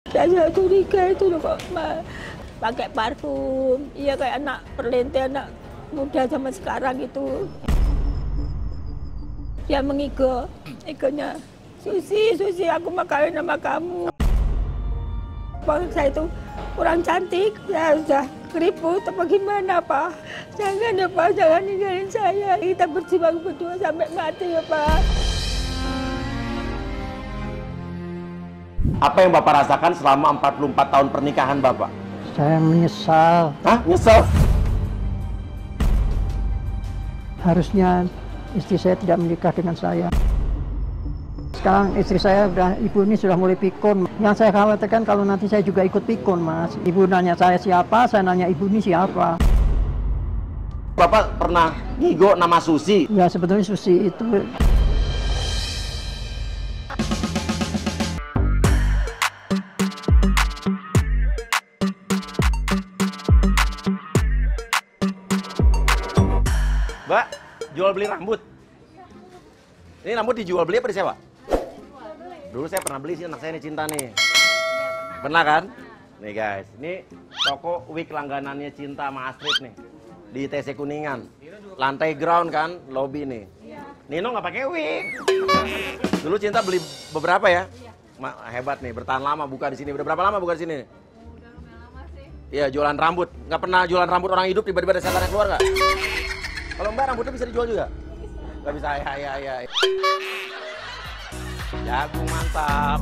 Saya curiga itu loh kok pakai parfum. Iya kayak anak perlente, anak muda zaman sekarang itu. Dia egonya. Susi, aku mau kawin sama kamu. Bang saya itu kurang cantik, ya udah keriput apa gimana Pak? Jangan ya Pak, jangan ninggalin saya. Kita berjuang berdua sampai mati ya Pak. Apa yang Bapak rasakan selama 44 tahun pernikahan Bapak? Saya menyesal. Hah? Nyesel? Harusnya istri saya tidak menikah dengan saya. Sekarang istri saya, ibu ini sudah mulai pikun. Yang saya khawatirkan kalau nanti saya juga ikut pikun, Mas. Ibu nanya saya siapa, saya nanya ibu ini siapa. Bapak pernah ngigo nama Susi? Ya sebetulnya Susi itu... Mbak, jual beli rambut? Ini rambut dijual beli apa disewa? Dulu saya pernah beli sih, anak saya ini Cinta nih. Pernah kan? Nih guys, ini toko wig langganannya Cinta sama Astrid nih. Di TC Kuningan. Lantai ground kan, lobby nih. Nino nggak pakai wig. Dulu Cinta beli beberapa ya? Hebat nih, bertahan lama buka di sini. Udah berapa lama buka di sini? Udah lumayan lama sih. Iya, jualan rambut. Nggak pernah jualan rambut orang hidup tiba-tiba ada setannya keluar nggak? Kalau Mbak rambutnya bisa dijual juga? Nggak bisa, ya. Jagung mantap.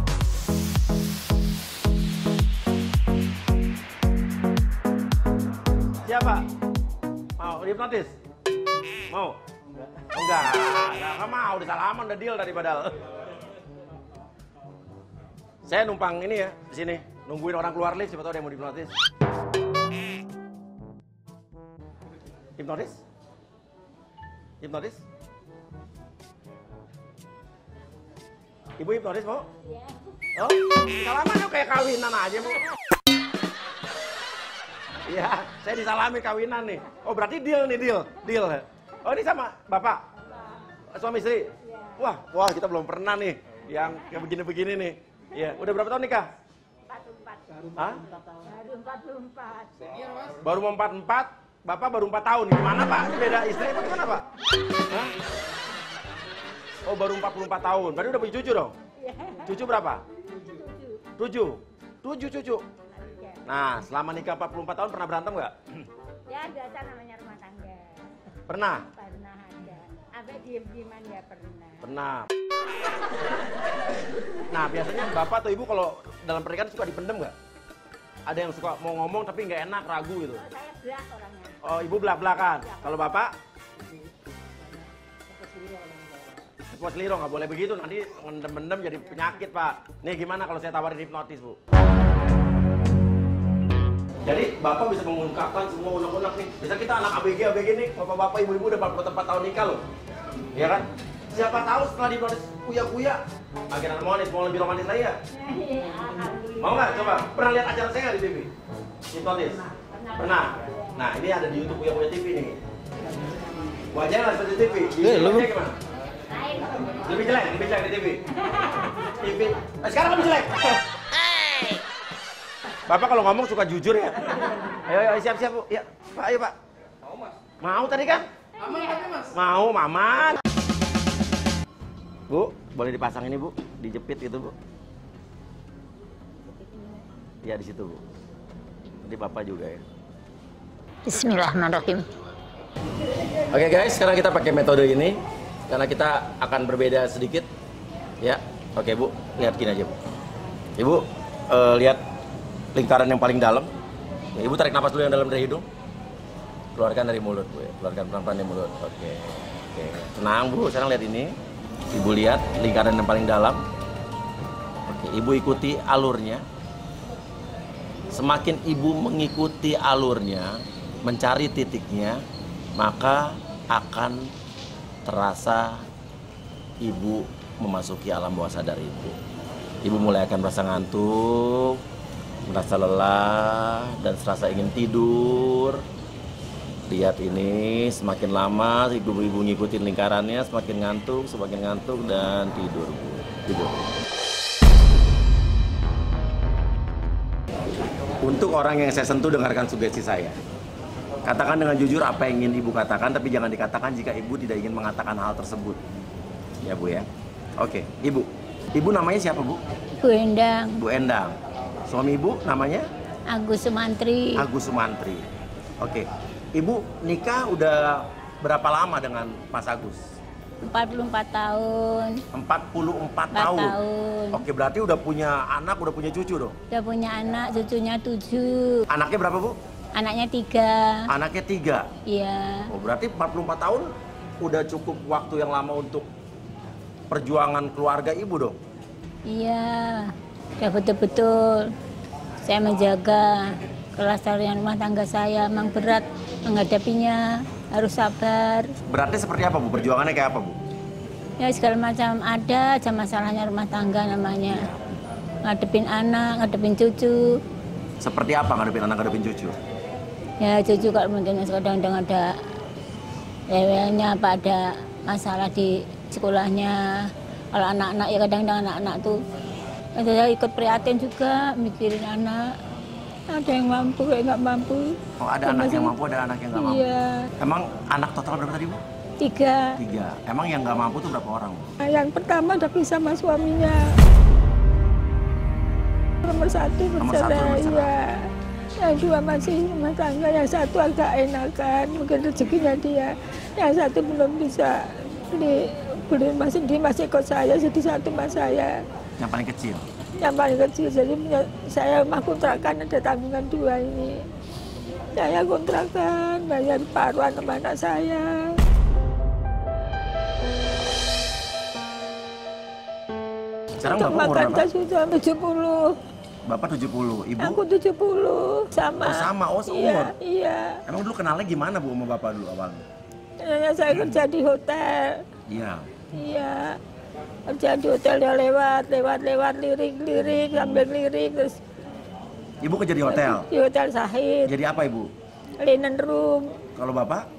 Siapa? Mau dihipnotis? Mau? Enggak mau, udah salaman, udah deal tadi padahal. Saya numpang ini ya, di sini. Nungguin orang keluar lift, siapa tahu dia mau dihipnotis. Hipnotis? Hipnotis? Ibu hipnotis, Bu? Iya. Oh, salaman yuk kayak kawinan aja, Bu. Iya, saya disalami kawinan nih. Oh, berarti deal nih, deal. Oh, ini sama Bapak? Suami istri? Iya. Wah, kita belum pernah nih yang kayak begini-begini nih. Iya, udah berapa tahun nikah? 44. Hah? Baru 44. Baru mau 44, Bapak baru 4 tahun. Gimana, Pak? Ini beda istri apa gimana, Pak? Hah? Oh, baru 44 tahun. Berarti udah punya cucu dong? Iya. Cucu berapa? 7. 7 cucu. Nah, selama nikah 44 tahun pernah berantem nggak? Ya biasa namanya rumah tangga. Pernah? Pernah ada. Apa diem-dieman ya pernah. Pernah. Nah, biasanya Bapak atau Ibu kalau dalam pernikahan suka dipendem nggak? Ada yang suka mau ngomong tapi nggak enak, ragu gitu? Oh, saya belak orangnya. Oh, Ibu belak-belakan. Kalau Bapak? Tepuk seliro, nggak boleh begitu, nanti mendem-mendem jadi penyakit, Pak. Nih gimana kalau saya tawarin hipnotis, Bu? Jadi Bapak bisa mengungkapkan semua unek-unek nih. Bisa kita anak ABG nih, Bapak-bapak, Ibu-ibu udah 44 tahun nikah loh. Iya kan? Siapa tahu setelah dihipnotis kuya-kuya, akhirnya mau lebih romantis lagi ya? Mau nggak? Coba. Pernah lihat acara saya nggak di TV? Hipnotis? Pernah. Nah, ini ada di YouTube Kuya-Kuya TV nih. Wajahnya nggak seperti TV. Wajahnya gimana? Lebih jelek di TV. Sekarang lebih jelek. Bapak kalau ngomong suka jujur ya. Ayo siap-siap, Bu. Ya, Pak, ayo, Pak. Mau, Mas? Mau tadi kan? Aman tadi, Mas. Mau, Maman. Bu, boleh dipasang ini, Bu? Dijepit gitu, Bu. Ya, di situ, Bu. Nanti Bapak juga ya. Bismillahirrahmanirrahim. Oke guys, sekarang kita pakai metode ini karena kita akan berbeda sedikit. Ya, oke Bu, lihat gini aja Bu. Ibu lihat lingkaran yang paling dalam. Ya, Ibu tarik napas dulu yang dalam dari hidung. Keluarkan dari mulut Bu. Ya. Keluarkan pelan-pelan dari mulut. Oke. Tenang Bu, sekarang lihat ini. Ibu lihat lingkaran yang paling dalam. Oke, Ibu ikuti alurnya. Semakin Ibu mengikuti alurnya, mencari titiknya, maka akan terasa Ibu memasuki alam bawah sadar Ibu. Ibu mulai akan merasa ngantuk, merasa lelah, dan serasa ingin tidur. Lihat ini, semakin lama Ibu ngikutin lingkarannya, semakin ngantuk, dan tidur Bu. Tidur. Untuk orang yang saya sentuh, dengarkan sugesti saya. Katakan dengan jujur apa yang ingin ibu katakan, tapi jangan dikatakan jika ibu tidak ingin mengatakan hal tersebut. Ya bu ya. Oke, ibu. Ibu namanya siapa bu? Bu Endang. Bu Endang. Suami ibu namanya? Agus Sumantri. Agus Sumantri. Oke. Ibu nikah udah berapa lama dengan Mas Agus? 44 tahun. 44 4 tahun. tahun. Oke, berarti udah punya anak, udah punya cucu dong? Udah punya anak, cucunya 7. Anaknya berapa bu? Anaknya 3. Anaknya 3. Iya. Oh, berarti 44 tahun udah cukup waktu yang lama untuk perjuangan keluarga ibu dong? Iya. Udah betul-betul saya menjaga kelestarian rumah tangga saya. Memang berat menghadapinya, harus sabar. Berarti seperti apa bu? Perjuangannya kayak apa bu? Ya segala macam ada aja masalahnya rumah tangga namanya. Ngadepin anak, ngadepin cucu. Seperti apa ngadepin anak, ngadepin cucu? Ya cucu kalau mungkin kadang-kadang ada rewelnya apa ada masalah di sekolahnya. Kalau anak-anak ya kadang-kadang anak-anak tuh saya ikut prihatin juga mikirin anak. Ada yang mampu, kayak nggak mampu. Oh ada anak yang mampu, ada anak yang nggak mampu. Iya. Emang anak total berapa tadi bu? 3. 3. Emang yang nggak mampu tuh berapa orang bu? Nah, yang pertama udah pisah sama suaminya. Nomor 1 bercerai, ya. Yang 2 masih rumah tangga, yang 1 agak enakan, mungkin rezekinya dia. Yang 1 belum bisa, masih ikut saya, jadi 1 mas saya. Yang paling kecil? Yang paling kecil, jadi saya rumah kontrakan ada tanggungan 2 ini. Saya kontrakan, bayar paruan sama anak saya. Sekarang Untuk bapak umur makan berapa? sudah 70. Bapak 70, ibu? Aku 70, sama. Oh sama, oh seumur? Iya. Emang dulu kenalnya gimana bu sama bapak dulu awalnya? Ya, saya kerja di hotel. Iya. Iya. Kerja di hotel ya lewat, lirik, sambil lirik terus. Ibu kerja di hotel? Di hotel Sahid. Jadi apa ibu? Linen room. Kalau bapak?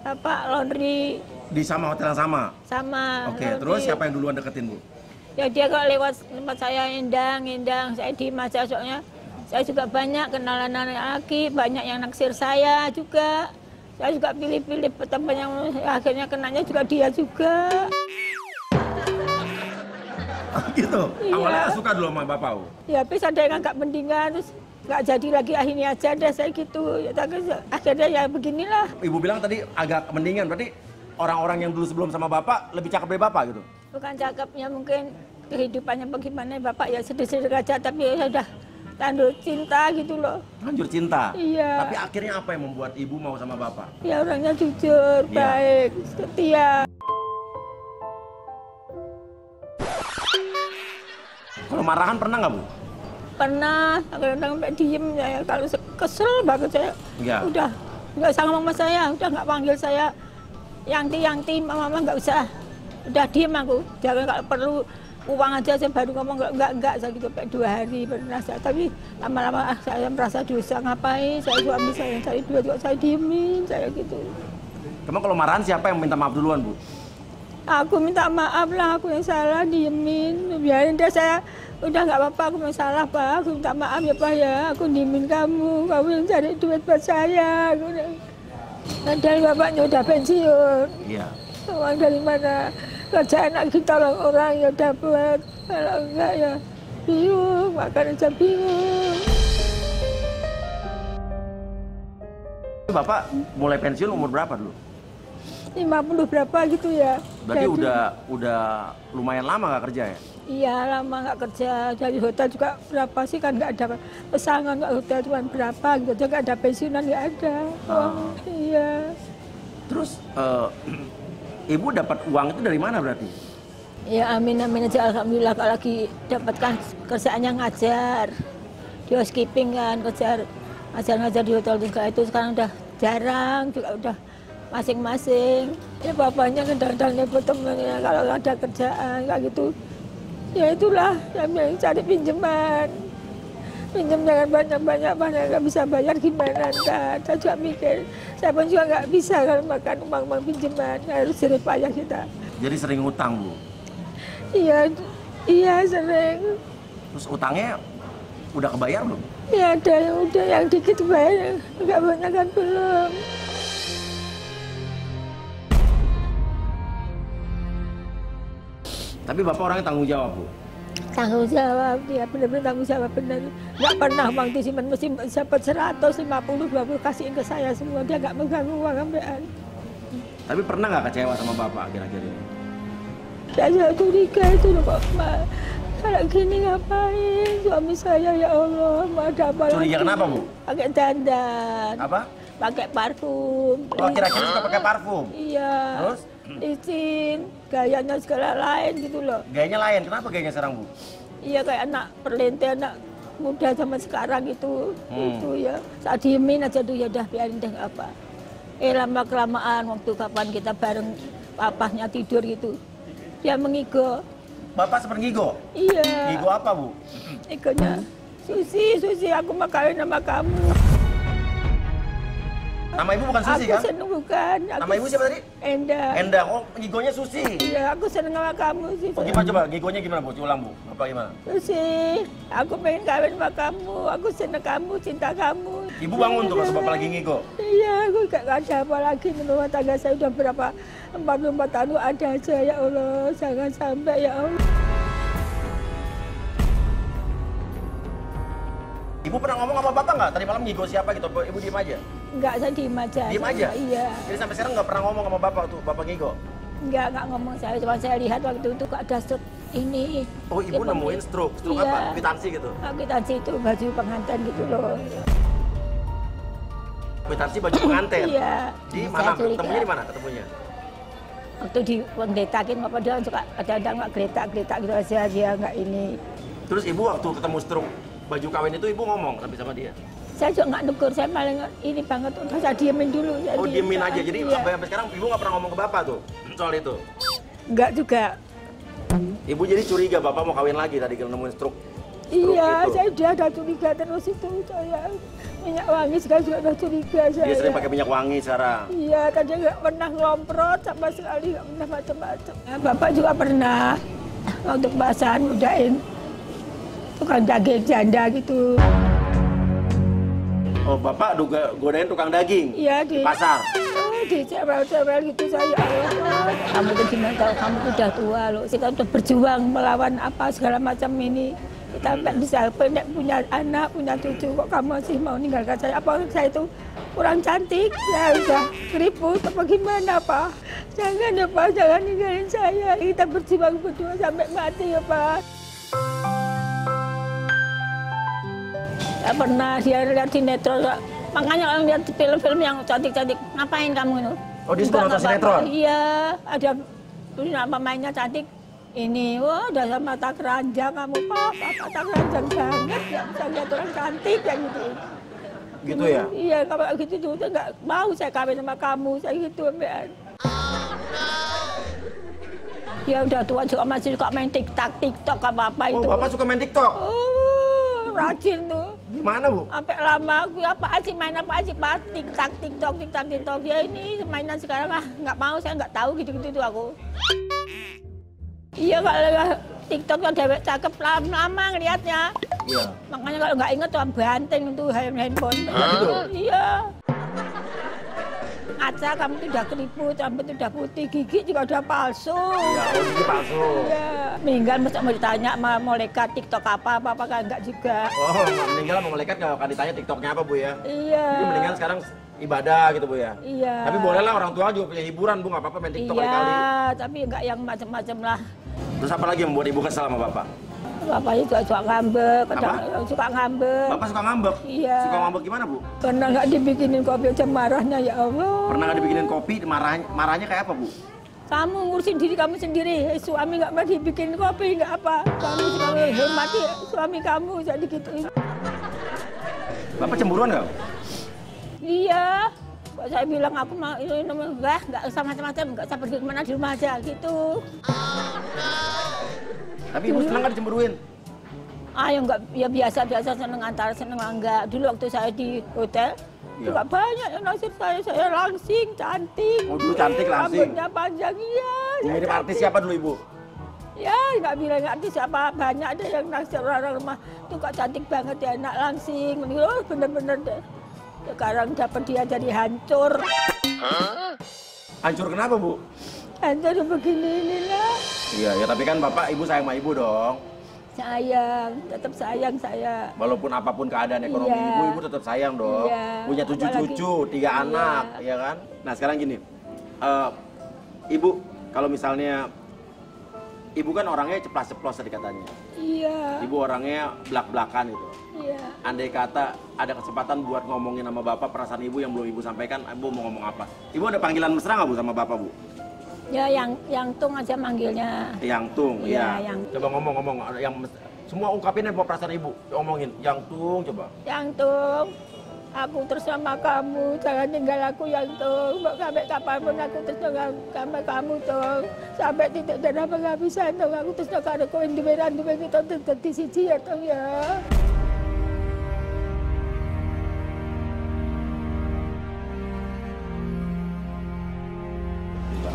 Bapak laundry. Di sama hotel yang sama? Sama. Oke, laundry. terus siapa yang duluan deketin bu? Ya dia kalau lewat tempat saya indang, saya diem aja soalnya saya juga banyak kenalan anak laki, banyak yang naksir saya juga. Saya juga pilih-pilih teman yang akhirnya kenanya juga dia juga. Gitu? Iya. Awalnya suka dulu sama bapak bu? Ya habis ada yang agak mendingan, terus nggak jadi lagi akhirnya aja deh saya gitu. Ya, akhirnya ya beginilah. Ibu bilang tadi agak mendingan, berarti orang-orang yang dulu sebelum sama bapak lebih cakep dari bapak gitu? Bukan cakepnya, mungkin kehidupannya bagaimana bapak ya sedih-sedih aja, tapi ya udah lanjut cinta gitu loh. Lanjut cinta? Iya. Tapi akhirnya apa yang membuat ibu mau sama bapak? Ya orangnya jujur, Iya. baik, setia. Kalau marahan pernah nggak bu? Pernah, kadang-kadang sampai diem ya, kalau kesel banget saya. Iya. Udah, nggak sama mama saya, udah nggak panggil saya. Yang mama nggak usah. Udah diem aku, jangan kalau perlu uang aja saya baru ngomong enggak saya gitu sampai 2 hari pernah saya. Tapi lama-lama saya merasa dosa, ngapain saya suami saya cari duit juga saya diemin saya gitu. Emang kalau marahan siapa yang minta maaf duluan bu? Aku minta maaf lah, aku yang salah diemin, biarin deh saya udah nggak apa-apa, aku yang salah Pak, aku minta maaf ya Pak ya, aku diemin kamu yang cari duit buat saya. Padahal bapaknya udah pensiun. Iya. Uang dari mana? Kerja anak kita orang ya dapat, kalau enggak ya bingung, makan aja bingung. Bapak mulai pensiun umur berapa dulu? 50 berapa gitu ya. Berarti Jadi, udah lumayan lama nggak kerja ya? iya lama nggak kerja, dari hotel juga berapa sih kan nggak ada pesangon, nggak hotel cuma berapa gitu aja, nggak ada pensiunan nggak ada. Oh. Iya. Terus ibu dapat uang itu dari mana berarti? Ya amin aja, alhamdulillah kalau lagi dapatkan kerjaannya ngajar di housekeeping kan, ngajar di hotel juga itu sekarang udah jarang juga, udah masing-masing. Ya bapaknya kadang-kadang nebut temennya kalau ada kerjaan kayak gitu. Ya itulah yang cari pinjaman jangan banyak nggak bisa bayar gimana kan. Saya juga mikir, saya pun juga nggak bisa kalau makan uang pinjaman, harus jerih payah kita. Jadi sering utang bu? Iya sering. Terus utangnya Udah kebayar belum? Ya ada yang udah, yang dikit bayar, nggak banyak kan belum. Tapi Bapak orangnya tanggung jawab, Bu. Tanggung jawab, dia benar-benar tanggung jawab benar. Nggak pernah uang disimpan, mesti dapat 150, 20 kasihin ke saya semua. Dia nggak mengganggu uang ambean. Tapi pernah nggak kecewa sama Bapak akhir-akhir ini? Saya curiga itu loh kok, Mbak. Kalau gini ngapain suami saya, ya Allah, mau ada apa lagi? Curiga kenapa, Bu? Pakai dandan. Apa? Pakai parfum. Oh, akhir-akhir suka pakai parfum? Iya. Terus? Izin, gayanya segala lain gitu loh. Gayanya lain, kenapa gayanya sekarang, Bu? Iya kayak anak perlente, anak muda zaman sekarang itu. Itu ya, saat diemin aja tuh, ya udah biarin deh apa. Lama-kelamaan waktu kapan kita bareng papahnya tidur gitu. Dia mengigo. Bapak seperti ngigo? Iya. Ngigo apa, Bu? Igonya, Susi, aku mau kawin sama kamu. Nama ibu bukan Susi, kan? Aku seneng bukan. Nama ibu siapa tadi? Endang. Endang. Oh, ngigonya Susi. Iya, aku seneng sama kamu sih. Oh, gimana coba? Ngigonya gimana, Bu? Ulang, Bu. Bapak gimana? Susi, aku pengen kawin sama kamu. Aku seneng kamu, cinta kamu. Ibu bangun tuh pas Bapak lagi ngigo? Iya, aku gak ada apa lagi. Menurut tangga saya udah berapa, 44 tahun ada aja, ya Allah. Jangan sampai, ya Allah. Ibu pernah ngomong sama Bapak nggak? Tadi malam ngigo siapa gitu? Ibu diem aja? Enggak, saya diem aja. Diem aja? Iya. Jadi sampai sekarang nggak pernah ngomong sama Bapak tuh, Bapak ngigo? Enggak ngomong saya. Cuma saya lihat waktu itu kok ada stroke ini. Oh, ibu nemuin stroke? Stroke iya. apa? Kwitansi gitu? Kwitansi itu baju pengantin gitu loh. Kwitansi baju pengantin? Iya. Di mana? Ketemunya di mana? Ketemunya? Waktu di penggetakin, apa dia suka kadang-kadang nggak geletak gitu aja, dia nggak ini. Terus ibu waktu ketemu stroke baju kawin itu ibu ngomong tapi sama dia? Saya juga nggak negur, saya paling ini banget, udah saya diemin dulu. Oh, diemin aja, jadi iya. sampai sekarang ibu nggak pernah ngomong ke Bapak tuh soal itu? Nggak juga. Ibu jadi curiga Bapak mau kawin lagi tadi kalau nemuin stroke? Iya, itu. saya udah ada curiga terus itu, saya minyak wangi sekarang juga udah curiga saya. Dia sering pakai minyak wangi sekarang? Iya, tadi nggak pernah ngelomprot sama sekali, nggak pernah macam-macam. Nah, Bapak juga pernah untuk bahasan udahin tukang daging janda gitu. Oh, Bapak godain tukang daging? Iya, di pasar? Oh, di cewek-cewek gitu saya. Allah, kamu tuh gimana kalau kamu tuh udah tua loh. Kita udah berjuang melawan apa segala macam ini. Kita nggak bisa punya anak, punya cucu. Kok kamu masih mau ninggalkan saya? Apa saya itu kurang cantik? Ya udah keriput apa gimana, Pak? Jangan ya, Pak. Jangan ninggalin saya. Kita berjuang berdua sampai mati ya, Pak. Ya pernah dia lihat sinetron, makanya orang lihat film-film yang cantik-cantik, ngapain kamu itu? Oh, dia suka nonton sinetron? Iya, ada pemainnya cantik. Ini, wah udah sama mata keranjang kamu, Pak, mata keranjang banget, ya bisa lihat orang cantik yang gitu. Gitu ya? Iya, kalau gitu tuh, saya nggak mau saya kawin sama kamu, saya gitu, Mbak. Ya udah tua juga masih suka main TikTok apa-apa itu. Oh, Bapak suka main TikTok? Oh, rajin tuh. Gimana, Bu? Sampai lama aku apaan sih, main apa sih, Pak? TikTok. Ya ini mainan sekarang nggak mau, saya nggak tahu gitu-gitu tuh aku. Iya, kalau TikTok yang dewek cakep lama ngeliatnya. Iya. Makanya kalau nggak inget tuh banteng tuh handphone. Gitu? Iya. Ngaca kamu tuh udah keriput, rambut udah putih, gigi juga udah palsu. Ya, gigi palsu. Iya. Meninggal masa mau ditanya sama malaikat TikTok apa kan enggak juga. Oh, meninggal sama malaikat nggak akan ditanya TikToknya apa, Bu ya? Iya. Jadi mendingan sekarang ibadah gitu, Bu ya? Iya. Tapi boleh lah orang tua juga punya hiburan, Bu, nggak apa-apa main TikTok kali-kali. Iya, tapi enggak yang macam-macam lah. Terus apa lagi yang membuat Ibu kesal sama Bapak? Bapaknya juga suka ngambek, kadang suka ngambek. Bapak suka ngambek? Iya. Suka ngambek gimana, Bu? Pernah nggak dibikinin kopi aja marahnya, ya Allah. Pernah nggak dibikinin kopi, marahnya kayak apa, Bu? Kamu ngurusin diri kamu sendiri, suami nggak mau dibikinin kopi, nggak apa. Kamu suka hormati suami kamu, jadi gituin. Bapak cemburuan nggak? Iya. Kok saya bilang aku mau ini nggak usah macam-macam, nggak usah pergi kemana, di rumah aja gitu. Tapi Ibu senang nggak dicemburuin? Ya nggak, ya biasa-biasa, seneng antara seneng enggak. Dulu waktu saya di hotel, juga banyak yang naksir saya langsing, cantik. Oh, dulu cantik langsing? Rambutnya panjang, iya. Mirip artis siapa dulu, Ibu? Ya, nggak bilang ngerti siapa, banyak ada yang naksir orang rumah tuh kok cantik banget ya, anak langsing. Oh, bener-bener deh. Sekarang dapat dia jadi hancur. Hancur kenapa, Bu? Hancur begini inilah. Iya, ya tapi kan Bapak, Ibu sayang sama Ibu dong. Sayang, tetap sayang saya. Walaupun apapun keadaan ekonomi Iya. Ibu tetap sayang dong. Iya. Punya 7 cucu, 3 anak, ya kan? Nah sekarang gini, Ibu, kalau misalnya Ibu kan orangnya ceplas-ceplos tadi katanya. Iya. Ibu orangnya belak-belakan gitu. Iya. Andai kata ada kesempatan buat ngomongin sama Bapak perasaan Ibu yang belum Ibu sampaikan, Ibu mau ngomong apa? Ibu ada panggilan mesra nggak Bu sama Bapak, Bu? Ya yang tung aja manggilnya. Yang tung, Iya, ya. yang- Coba ngomong yang semua ungkapin apa perasaan Ibu. Omongin, yang tung coba. Yang tung, aku terus sama kamu, jangan tinggal aku yang tung. Mau sampai kapanpun aku terus sama kamu tung. Sampai titik darah penghabisan tung, aku terus karo kowe duweran duwe kita dadi siji ya tung ya.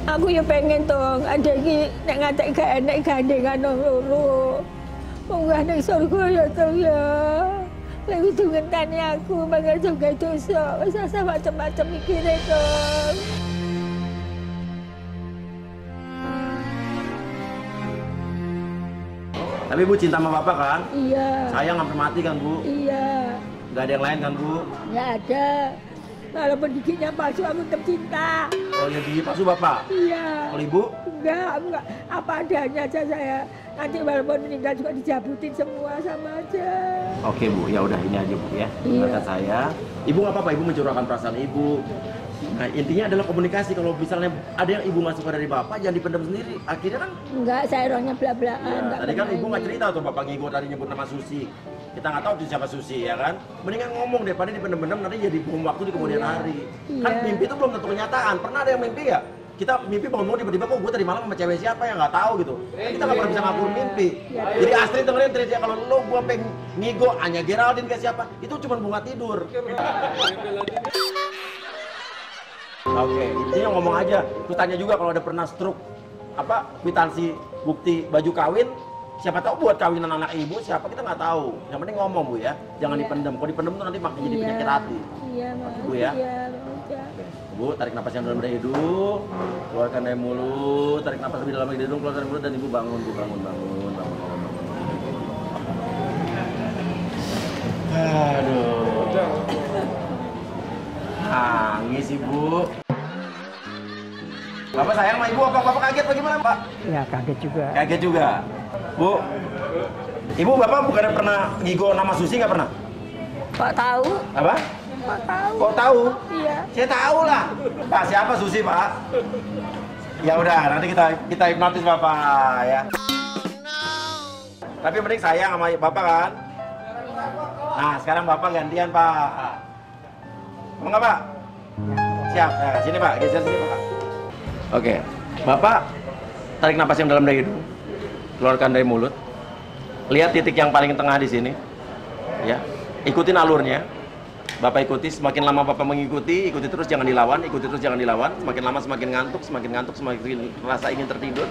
Aku ya pengen tong, ada ki nek ngatek gak enek gandengan nang loro. Munggah ning surga ya tong ya. Lewat ngenteni aku mangga juga dosa, wis asa macam-macam mikire tong. Tapi Bu cinta sama Bapak kan? Iya. Sayang sampai mati kan Bu? Iya. Gak ada yang lain kan Bu? Nggak ada. Walaupun giginya palsu aku tetap cinta. Oh ya gigi palsu Bapak? Iya. Kalau Ibu? Enggak. Apa adanya aja saya. Nanti walaupun meninggal juga dijabutin semua sama aja. Oke Bu, ya udah ini aja Bu ya. Iya. Kata saya, Ibu nggak apa-apa, Ibu mencurahkan perasaan Ibu. Nah intinya adalah komunikasi. Kalau misalnya ada yang Ibu nggak suka dari Bapak, jangan dipendam sendiri. Akhirnya kan, Enggak, saya orangnya belak-belakan. ya, tadi kan Ibu nggak cerita tuh Bapak ngigo tadi nyebut nama Susi. Kita nggak tahu tuh siapa Susi ya kan. Mendingan ngomong daripada dipendam-pendam nanti jadi bom waktu di kemudian hari. Kan Iya. mimpi itu belum tentu kenyataan. Pernah ada yang mimpi ya? Kita mimpi bangun-bangun tiba-tiba kok gue tadi malam sama cewek siapa yang nggak tahu gitu. Kita nggak pernah bisa ngatur mimpi. Jadi Astrid dengerin cerita kalau lo gue pengen ngigo Anya Geraldine ke siapa, itu cuma bunga tidur. Oke, intinya ngomong aja. Terus tanya juga kalau ada pernah stroke, apa kwitansi bukti baju kawin, siapa tahu buat kawinan anak ibu siapa kita nggak tahu. Yang penting ngomong Bu ya, jangan dipendam. Kalau dipendam tuh nanti makin jadi penyakit hati. Iya, Mas. Bu ya. Iya, udah. Bu, tarik napas yang dalam dari hidung, keluarkan dari mulut, tarik napas lebih dalam dari hidung, keluarkan dari mulut, dan Ibu bangun, Bu, bangun. Aduh. Nangis Ibu. Bapak sayang sama Ibu apa? Bapak kaget bagaimana Pak? Ya kaget juga. Kaget juga. Bu, Ibu Bapak bukannya pernah ngigo nama Susi nggak pernah? Kok tahu? Apa? Kok tahu? Kok tahu? Iya. Saya tahu lah. Pak siapa Susi Pak? Ya udah nanti kita hipnotis Bapak ya. Tapi mending sayang sama Bapak kan? Nah sekarang Bapak gantian Pak. Mau nggak Pak? Siap. Nah, sini Pak, geser sini Pak. Oke, Bapak tarik napas yang dalam dari hidung, keluarkan dari mulut. Lihat titik yang paling tengah di sini. Ya, ikutin alurnya. Bapak ikuti, semakin lama Bapak mengikuti, ikuti terus jangan dilawan, ikuti terus jangan dilawan. Semakin lama semakin ngantuk, semakin merasa ingin tertidur,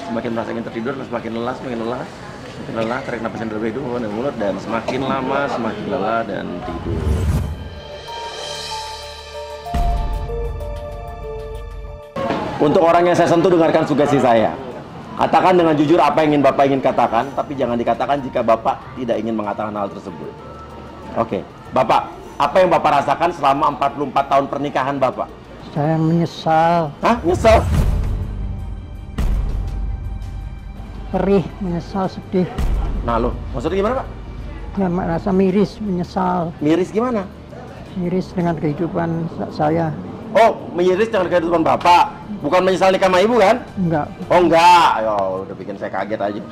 semakin merasa ingin tertidur, semakin lelah, semakin lelah. Tarik napas yang dalam hidung, keluarkan dari mulut, dan semakin lama semakin lelah dan tidur. Untuk orang yang saya sentuh, dengarkan sugesti saya. Katakan dengan jujur apa yang ingin Bapak ingin katakan, tapi jangan dikatakan jika Bapak tidak ingin mengatakan hal tersebut. Oke, Bapak, apa yang Bapak rasakan selama 44 tahun pernikahan Bapak? Saya menyesal, Hah? Nyesel? perih, menyesal, sedih. Nah loh, maksudnya gimana Pak? Ya, merasa miris, menyesal, Miris gimana? miris dengan kehidupan saya. Oh, miris dengan kehidupan Bapak, bukan menyesal nikah sama Ibu kan? Enggak, Oh enggak, ayo udah bikin saya kaget aja.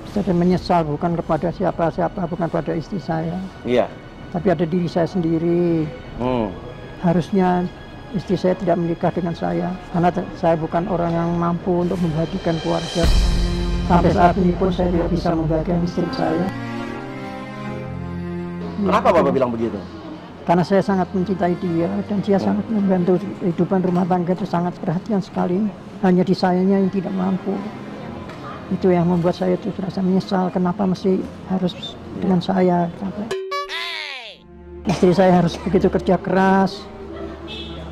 saya menyesal bukan kepada siapa-siapa, bukan pada istri saya, Iya. tapi ada diri saya sendiri. Harusnya istri saya tidak menikah dengan saya, karena saya bukan orang yang mampu untuk membahagiakan keluarga. Sampai saat ini pun saya tidak bisa membahagiakan istri saya. Kenapa Bapak bilang begitu? Karena saya sangat mencintai dia dan dia sangat membantu kehidupan rumah tangga itu, sangat perhatian sekali. Hanya di sayanya yang tidak mampu. Itu yang membuat saya itu terasa menyesal, kenapa mesti harus dengan saya. Istri saya harus begitu kerja keras,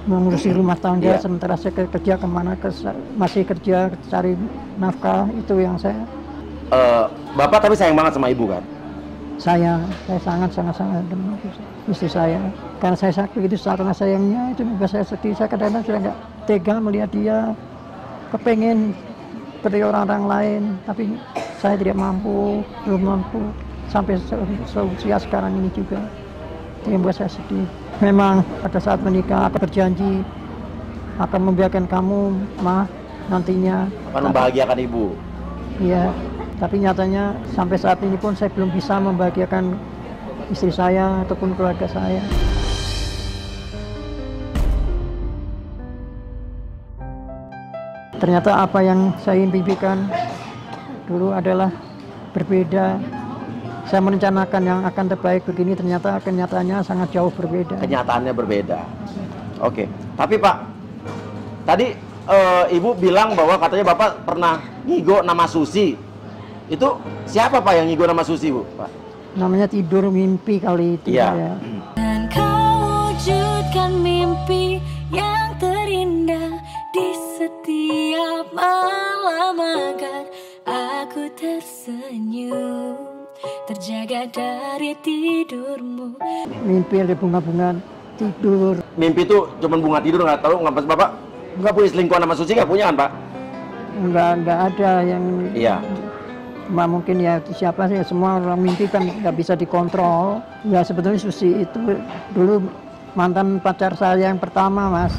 mengurusi rumah tangga, sementara saya kerja kemana, masih kerja cari nafkah. Itu yang saya... Bapak tapi sayang banget sama ibu kan? Saya sangat dengan istri saya. Karena saya begitu karena sayangnya itu membuat saya sedih. Saya kadang-kadang sudah nggak tega melihat dia, kepengen seperti orang-orang lain, tapi saya tidak mampu, belum mampu sampai seusia sekarang ini juga. Itu yang membuat saya sedih. Memang pada saat menikah aku berjanji akan membiarkan kamu, Ma, nantinya akan membahagiakan ibu. Iya, tapi nyatanya sampai saat ini pun saya belum bisa membahagiakan istri saya ataupun keluarga saya. Ternyata apa yang saya impikan dulu adalah berbeda. Saya merencanakan yang akan terbaik begini, ternyata kenyataannya sangat jauh berbeda. Kenyataannya berbeda. Oke, tapi Pak, tadi Ibu bilang bahwa katanya Bapak pernah ngigo nama Susi. Itu siapa Pak yang ngigo nama Susi, Bu? Pak? Namanya tidur mimpi kali itu. Iya. Ya. Dan kau wujudkan mimpi yang terindah di setiap malam agar aku tersenyum, terjaga dari tidurmu. Mimpi ada bunga-bunga tidur. Mimpi itu cuma bunga tidur, nggak tahu nggak pas Bapak nggak punya selingkuhan sama Susi, nggak punya kan Pak? Nggak ada yang... Iya. Cuma mungkin ya siapa sih, semua orang mimpi kan nggak bisa dikontrol. Ya sebetulnya Susi itu dulu mantan pacar saya yang pertama, Mas.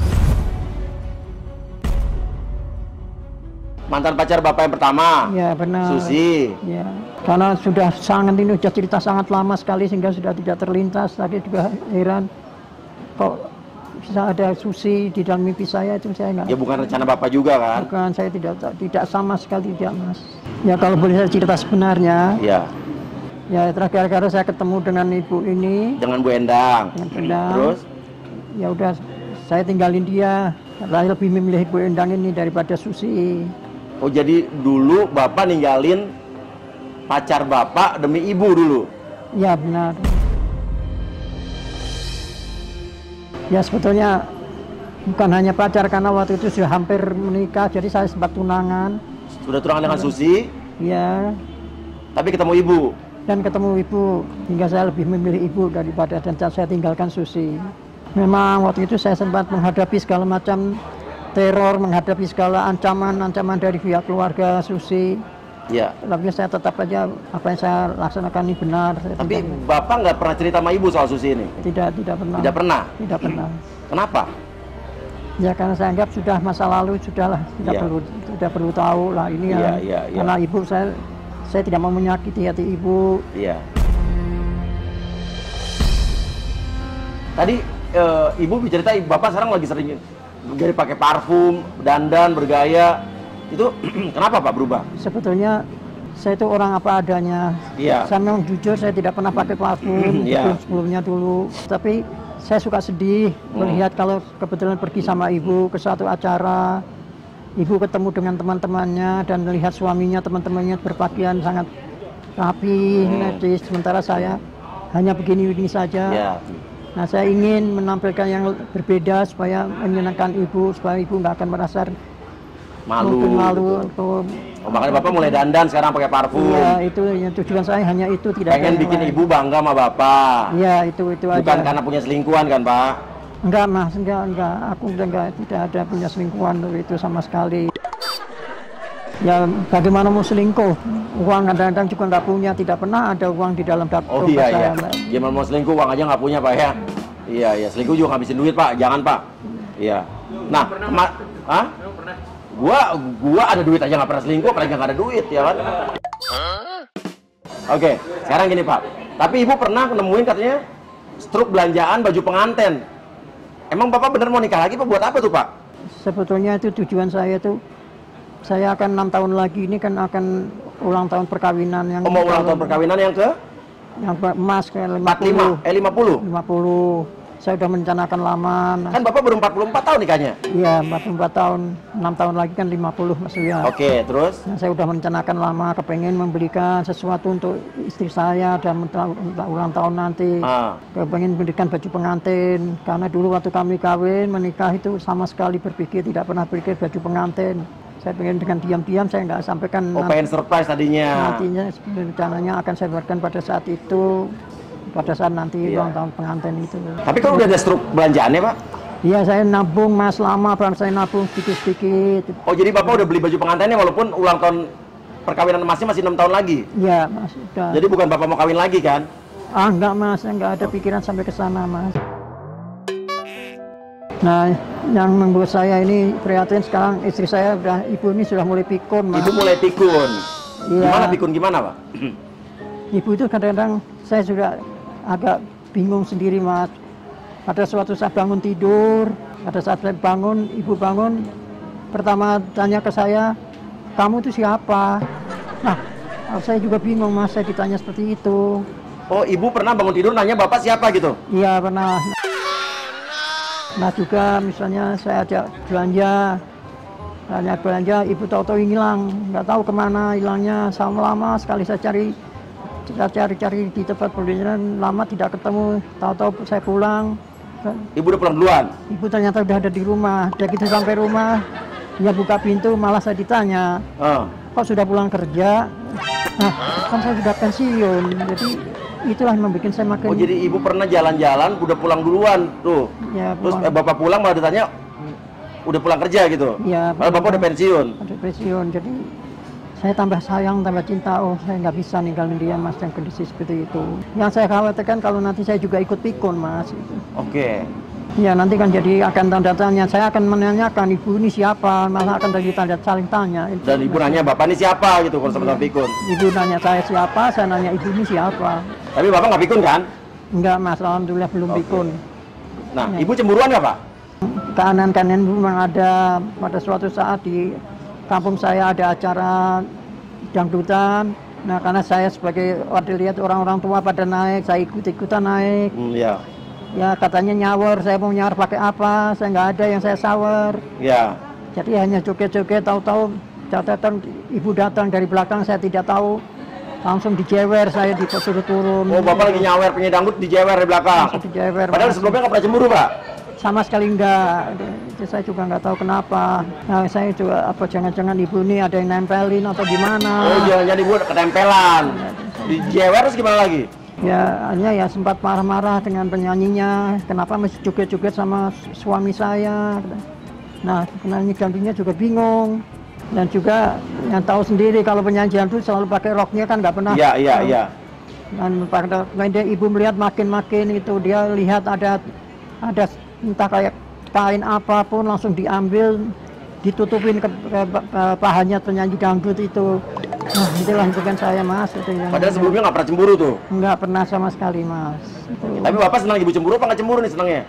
Mantan pacar Bapak yang pertama? Ya benar. Susi? Ya, karena sudah sangat ini sudah cerita sangat lama sekali sehingga sudah tidak terlintas. Tadi juga heran kok bisa ada Susi di dalam mimpi saya, itu saya nggak... Ya bukan rencana Bapak juga kan? Bukan, saya tidak sama sekali tidak, Mas. Ya kalau boleh saya cerita sebenarnya, Iya. ya terakhir saya ketemu dengan ibu ini, Dengan Bu Endang? dengan Endang. Terus? Ya udah, saya tinggalin dia. Saya lebih memilih Bu Endang ini daripada Susi. Oh jadi dulu Bapak ninggalin pacar Bapak demi ibu dulu? Ya benar. Ya sebetulnya bukan hanya pacar, karena waktu itu sudah hampir menikah, jadi saya sempat tunangan. Sudah tunangan dengan Susi? Ya. Tapi ketemu ibu? Dan ketemu ibu, hingga saya lebih memilih ibu daripada, dan saya tinggalkan Susi. Memang waktu itu saya sempat menghadapi segala macam teror, menghadapi segala ancaman dari pihak keluarga Susi. Iya. Tapi saya tetap aja apa yang saya laksanakan ini benar. Tapi Bapak nggak pernah cerita sama ibu soal Susi ini? Tidak pernah. Tidak pernah? Tidak pernah. Kenapa? Ya karena saya anggap sudah masa lalu, sudahlah, tidak perlu tahu lah ini ya. Karena ibu saya tidak mau menyakiti hati ibu. Iya. Tadi ibu bercerita Bapak sekarang lagi sering jadi pakai parfum, dandan, bergaya. Itu kenapa Pak berubah? Sebetulnya saya itu orang apa adanya. Iya. Saya memang jujur, saya tidak pernah pakai parfum sebelumnya dulu. Tapi saya suka sedih melihat kalau kebetulan pergi sama ibu ke suatu acara, ibu ketemu dengan teman-temannya dan melihat suaminya, teman-temannya berpakaian sangat rapi, necis, sementara saya hanya begini-begini saja. Iya. Nah, saya ingin menampilkan yang berbeda supaya menyenangkan ibu, supaya ibu nggak akan merasa malu. Makanya Bapak mulai dandan sekarang pakai parfum. Iya, itu yang tujuan saya hanya itu, tidak pengen bikin lain. ibu bangga sama Bapak. Iya, itu Bukan aja. Bukan karena punya selingkuhan kan Pak? Enggak, Mas, enggak. Aku tidak ada punya selingkuhan itu sama sekali. Ya, bagaimana mau selingkuh? Uang kadang-kadang juga nggak punya, tidak pernah ada uang di dalam dompet saya. Gimana mau selingkuh, uang aja nggak punya Pak ya? Iya, selingkuh juga ngabisin duit Pak, jangan Pak. Iya. Nah, Gua ada duit aja nggak pernah selingkuh, apalagi nggak ada duit, ya kan? Oke, sekarang gini Pak. Tapi Ibu pernah nemuin katanya struk belanjaan baju pengantin. Emang Bapak bener mau nikah lagi Pak? Buat apa tuh Pak? Sebetulnya itu tujuan saya tuh, saya akan 6 tahun lagi ini kan akan ulang tahun perkawinan yang... mau ulang tahun perkawinan yang ke? Yang emas ke 50. 50? Saya sudah merencanakan lama. Kan Bapak baru 44 tahun nikahnya? Iya, 44 tahun. 6 tahun lagi kan 50 maksudnya. Oke, terus? Nah, saya sudah merencanakan lama, kepengen membelikan sesuatu untuk istri saya dan ulang tahun nanti. Kepengen memberikan baju pengantin. Karena dulu waktu kami kawin, menikah itu sama sekali berpikir, tidak pernah berpikir baju pengantin. Saya pengen dengan diam-diam, saya nggak sampaikan. Oh, pengen surprise tadinya? Nantinya, rencananya akan saya berikan pada saat itu. Pada saat nanti ulang tahun pengantin itu. Tapi kalau udah ada struk belanjaannya, Pak? Iya, saya nabung Mas lama, saya nabung sedikit-sedikit. Oh, jadi Bapak udah beli baju pengantinnya walaupun ulang tahun perkawinan emasnya masih 6 tahun lagi? Iya, Mas, udah. Jadi bukan Bapak mau kawin lagi kan? Ah, enggak Mas, enggak ada pikiran sampai ke sana, Mas. Nah, yang membuat saya ini prihatin sekarang istri saya, ibu ini sudah mulai pikun, Mas. Ibu mulai pikun? Iya. Gimana pikun, gimana, Pak? Ibu itu kadang-kadang saya sudah agak bingung sendiri, Mas. Pada suatu saat bangun tidur, pada saat saya bangun, ibu bangun, pertama tanya ke saya, kamu itu siapa? Nah, saya juga bingung, Mas, saya ditanya seperti itu. Oh, ibu pernah bangun tidur nanya Bapak siapa gitu? Iya, pernah. Nah, juga misalnya saya ajak belanja, ibu tahu-tahu hilang, nggak tahu kemana hilangnya. Sama lama sekali saya cari di tempat perjalanan, lama tidak ketemu. Tahu-tahu saya pulang. Ibu udah pulang duluan? Ibu ternyata udah ada di rumah. Dia kita sampai rumah, dia buka pintu, malah saya ditanya, kok sudah pulang kerja? Nah, kan saya sudah pensiun, jadi itulah yang membuat saya makin. Oh, jadi ibu pernah jalan-jalan udah pulang duluan tuh? Ya, terus Bapak pulang malah ditanya udah pulang kerja gitu? Iya. Malah Bapak udah pensiun? Udah pensiun, jadi saya tambah sayang, tambah cinta. Oh, saya nggak bisa ninggalin dia, Mas, yang kondisi seperti itu. Yang saya khawatirkan kalau nanti saya juga ikut pikun, Mas. Oke. Ya, nanti kan jadi akan tanda tanya. Saya akan menanyakan ibu ini siapa, malah akan jadi tanda saling tanya. Dan ibu nanya Bapak ini siapa gitu kalau sama pikun? Ibu nanya saya siapa, saya nanya ibu ini siapa. Tapi Bapak nggak pikun kan? Enggak, Mas, alhamdulillah belum pikun. Nah, ibu cemburuan nggak, Pak? Kanan-kanan memang ada. Pada suatu saat di kampung saya ada acara dangdutan. Nah, karena saya sebagai wakil lihat orang-orang tua pada naik, saya ikut-ikutan naik. Iya. Ya, katanya nyawar, saya mau nyawar pakai apa? Saya nggak ada yang saya sawar. Iya. Jadi hanya joget-joget, tahu-tahu catatan ibu datang dari belakang, saya tidak tahu. Langsung dijewer, saya disuruh turun. Oh, Bapak lagi nyawer penyanyi dangdut dijewer di belakang? Langsung dijewer. Padahal sebelumnya nggak pernah cemburu, Pak? Sama sekali enggak. Itu saya juga nggak tahu kenapa. Nah, saya juga apa jangan-jangan ibu ini ada yang nempelin atau gimana. Oh, jangan-jangan ibu ketempelan. Dijewer terus gimana lagi? Ya, hanya ya sempat marah-marah dengan penyanyinya. Kenapa masih joget-joget sama suami saya. Nah, penyanyi dangdutnya juga bingung. Dan juga yang tahu sendiri kalau penyanyi dangdut selalu pakai roknya kan nggak pernah. Iya. Dan pada ibu melihat makin-makin itu, dia lihat ada entah kayak kain apapun langsung diambil, ditutupin ke pahannya penyanyi dangdut itu. Nah, itulah yang bukan saya, Mas. Itu yang padahal sebelumnya nggak pernah cemburu tuh? Nggak pernah sama sekali, Mas. Itu. Tapi Bapak senang ibu cemburu apa nggak cemburu nih senangnya?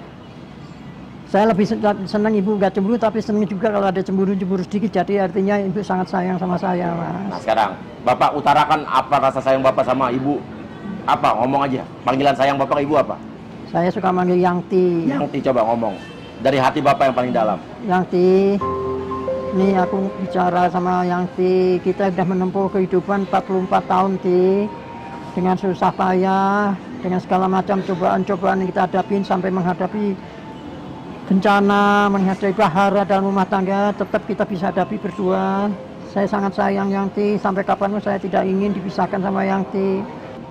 Saya lebih senang ibu nggak cemburu, tapi senang juga kalau ada cemburu-cemburu sedikit. Jadi artinya ibu sangat sayang sama saya, Mas. Nah, sekarang Bapak utarakan apa rasa sayang Bapak sama ibu? Apa? Ngomong aja. Panggilan sayang Bapak ke ibu apa? Saya suka manggil Yangti. Yangti, coba ngomong. Dari hati Bapak yang paling dalam. Yangti, ini aku bicara sama Yangti. Kita sudah menempuh kehidupan 44 tahun, Ti. Dengan susah payah, dengan segala macam cobaan-cobaan yang kita hadapin sampai menghadapi bencana, menghadapi bahara dalam rumah tangga, tetap kita bisa hadapi berdua. Saya sangat sayang Yangti, sampai kapanpun saya tidak ingin dipisahkan sama Yangti.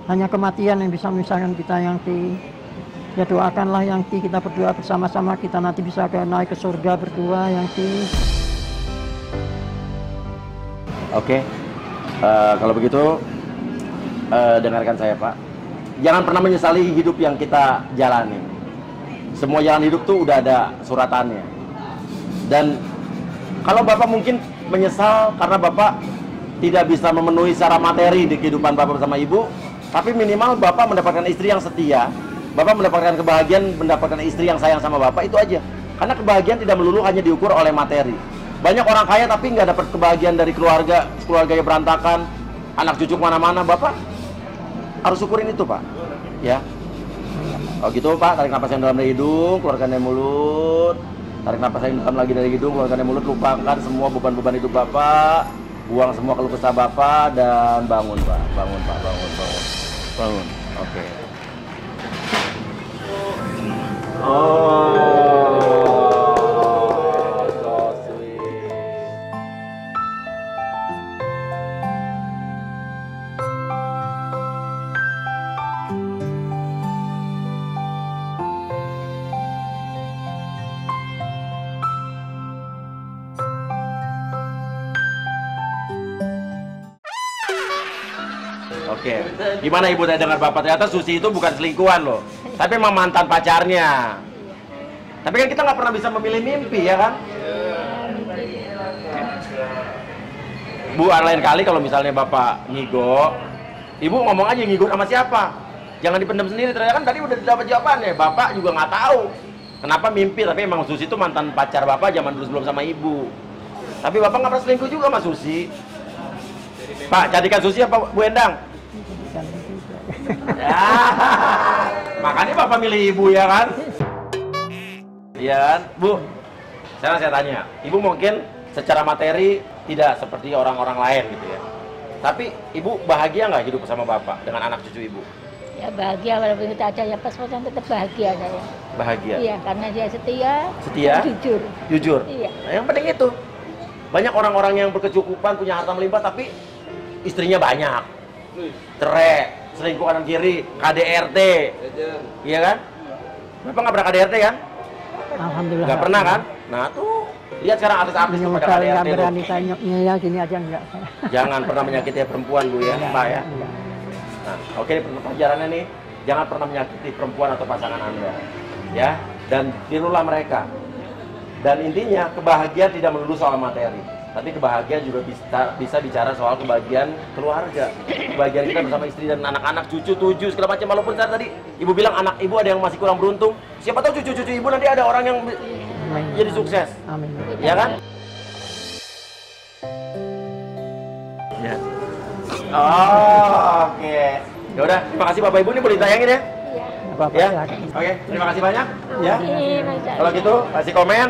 Hanya kematian yang bisa memisahkan kita, Yangti. Ya, doakanlah Yangti, kita berdoa bersama-sama, kita nanti bisa naik ke surga berdua, Yangti. Oke, kalau begitu dengarkan saya, Pak. Jangan pernah menyesali hidup yang kita jalani. Semua jalan hidup tuh udah ada suratannya. Dan kalau Bapak mungkin menyesal karena Bapak tidak bisa memenuhi secara materi di kehidupan Bapak bersama Ibu, tapi minimal Bapak mendapatkan istri yang setia, Bapak mendapatkan kebahagiaan, mendapatkan istri yang sayang sama Bapak, itu aja. Karena kebahagiaan tidak melulu hanya diukur oleh materi. Banyak orang kaya tapi nggak dapat kebahagiaan dari keluarganya berantakan, anak cucu kemana-mana. Bapak harus syukurin itu, Pak. Ya. Oh gitu Pak, tarik napas yang dalam dari hidung, keluarkan dari mulut. Tarik napas yang dalam lagi dari hidung, keluarkan dari mulut. Lupakan semua beban-beban hidup Bapak. Buang semua keluh kesah Bapak dan bangun Pak. Bangun Pak, bangun. Oke. Oh, so sweet. Oke, gimana Ibu tadi dengar Bapak? Ternyata Susi itu bukan selingkuhan loh, tapi memang mantan pacarnya. Tapi kan kita nggak pernah bisa memilih mimpi, ya kan? Bu, lain kali kalau misalnya Bapak ngigo, Ibu ngomong aja ngigo sama siapa? Jangan dipendam sendiri, ternyata kan tadi udah dapat jawabannya. Bapak juga nggak tahu kenapa mimpi, tapi emang Susi itu mantan pacar Bapak zaman dulu sebelum sama Ibu. Tapi Bapak nggak pernah selingkuh juga sama Susi. Pak, jadikan Susi apa Bu Endang? Ya, makanya Bapak milih Ibu, ya kan? Iya kan? Bu, sekarang saya tanya, Ibu mungkin secara materi tidak seperti orang-orang lain gitu ya. Tapi Ibu bahagia nggak hidup sama Bapak dengan anak cucu Ibu? Ya bahagia, walaupun kita ada ya pas-pasan tetap bahagia saya. Bahagia? Iya, karena dia setia, Setia? jujur. Jujur? Iya. Nah, yang penting itu. Banyak orang-orang yang berkecukupan, punya harta melimpah, tapi istrinya banyak. Cerai, selingkuh kanan kiri, KDRT. Iya kan? Bapak nggak pernah KDRT kan? Alhamdulillah. Nggak pernah kan? Nah tuh, lihat sekarang artis-artis tuh pada Nggak KDRT tuh. berani tanya ya gini aja enggak. Jangan pernah menyakiti perempuan Bu ya, Pak ya. Iya. Nah, oke, pelajarannya nih, jangan pernah menyakiti perempuan atau pasangan Anda. Ya, dan tirulah mereka. Dan intinya, kebahagiaan tidak melulu soal materi. Tapi kebahagiaan juga bisa bicara soal kebahagiaan keluarga. Kebahagiaan kita bersama istri dan anak-anak, cucu 7, segala macam. Walaupun tadi Ibu bilang anak Ibu ada yang masih kurang beruntung. Siapa tahu cucu-cucu Ibu nanti ada orang yang jadi sukses. Amin. Ya kan? Ya. Oh, oke. Ya udah, terima kasih Bapak Ibu, ini boleh ditayangin ya? Bapak Ya. silakan. Oke, terima kasih banyak. Ya. Iya, Mas. Kalau gitu, kasih komen.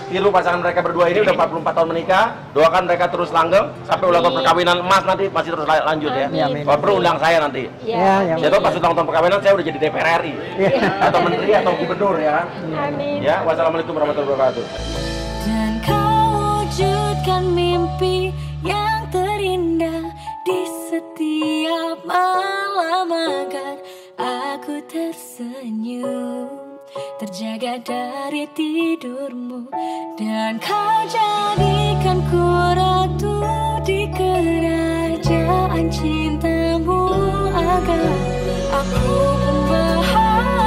Tiru pasangan mereka berdua ini udah 44 tahun menikah. Doakan mereka terus langgeng sampai ulang tahun perkawinan emas nanti masih terus lanjut ya. Amin. Kalau perlu undang saya nanti. Ya, Saya tahu pas ulang tahun perkawinan saya udah jadi DPR RI atau menteri atau gubernur ya kan. Amin. Ya, wassalamualaikum warahmatullahi wabarakatuh. Dan kau wujudkan mimpi yang terindah di setiap malam agar aku tersenyum, terjaga dari tidurmu, dan kau jadikan ku ratu di kerajaan cintamu agar aku pun bahagia.